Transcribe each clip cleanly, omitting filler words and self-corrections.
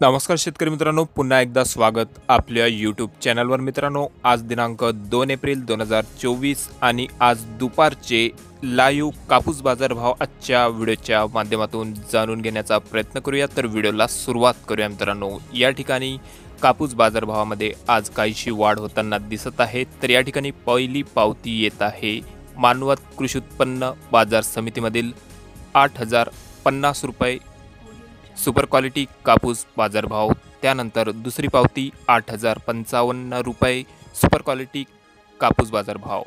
नमस्कार शेतकरी मित्रांनो, पुन्हा एकदा स्वागत आपल्या यूट्यूब चॅनलवर। मित्रांनो, आज दिनांक 2 एप्रिल 2024 आणि आज दुपारचे लाईव्ह कापूस बाजारभाव आजच्या व्हिडिओच्या माध्यमातून जाणून घेण्याचा प्रयत्न करूया। तर व्हिडिओला सुरुवात करूया मित्रांनो। या ठिकाणी कापूस बाजारभावामध्ये आज काहीशी वाढ होताना दिसत आहे। तर या ठिकाणी पहिली पावती येत आहे मानवत कृषी उत्पन्न बाजार समितीमधील 8050 रुपये सुपर क्वालिटी कापूस बाजारभाव। त्यानंतर दुसरी पावती 8055 रुपये सुपर क्वालिटी कापूस बाजारभाव।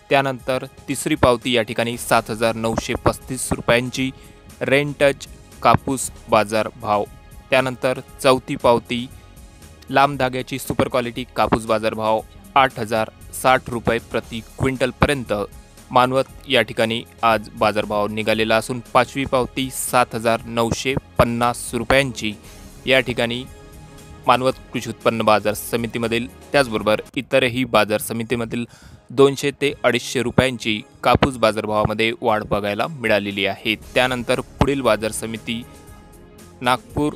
त्यानंतर तिसरी पावती या ठिकाणी 7935 रुपयांची रेन टच कापूस बाजारभाव। त्यानंतर चौथी पावती लांब धाग्याची सुपर क्वालिटी कापूस बाजारभाव 8060 रुपये प्रति क्विंटलपर्यंत मानवत या ठिकाणी आज बाजारभाव निघालेला असून पाचवी पावती 7950 रुपयांची या ठिकाणी मानवत कृषी उत्पन्न बाजार समितीमधील, त्याचबरोबर इतरही बाजार समितीमधील 200 ते 250 रुपयांची कापूस बाजारभावामध्ये वाढ बघायला मिळालेली आहे। त्यानंतर पुढील बाजार समिती नागपूर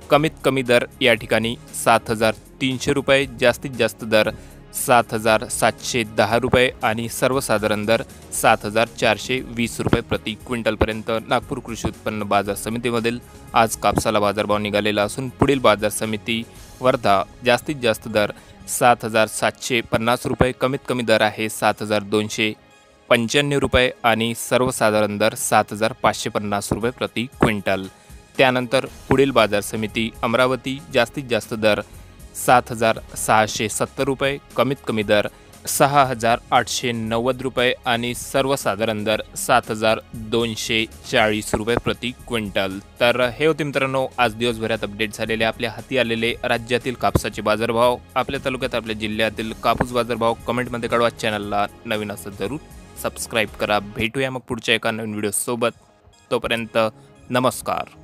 कमीत कमी दर या ठिकाणी 7300 रुपये, जास्तीत जास्त दर 7710 रुपये आणि सर्वसाधारण दर 7420 रुपये प्रति क्विंटलपर्यंत नागपूर कृषी उत्पन्न बाजार समितीमधील आज कापसाला बाजारभाव निघालेला असून पुढील बाजार समिती वर्धा जास्तीत जास्त दर 7750 रुपये, कमीत कमी दर आहे 7295 रुपये आणि सर्वसाधारण दर 7550 रुपये प्रति क्विंटल। त्यानंतर पुढील बाजार समिती अमरावती जास्तीत जास्त दर 7670 रुपये, कमीत कमी दर 6890 रुपये आणि सर्वसाधारण दर 7240 रुपये प्रति क्विंटल। तर हे होते मित्रांनो आज दिवसभरात अपडेट झालेले आपल्या हाती आलेले राज्यातील कापसाचे बाजारभाव। आपल्या तालुक्यात आपल्या जिल्ह्यातील कापूस बाजारभाव कमेंटमध्ये कळवा। चॅनलला नवीन असं जरूर सबस्क्राईब करा। भेटूया मग पुढच्या एका नवीन व्हिडिओ सोबत। तोपर्यंत नमस्कार।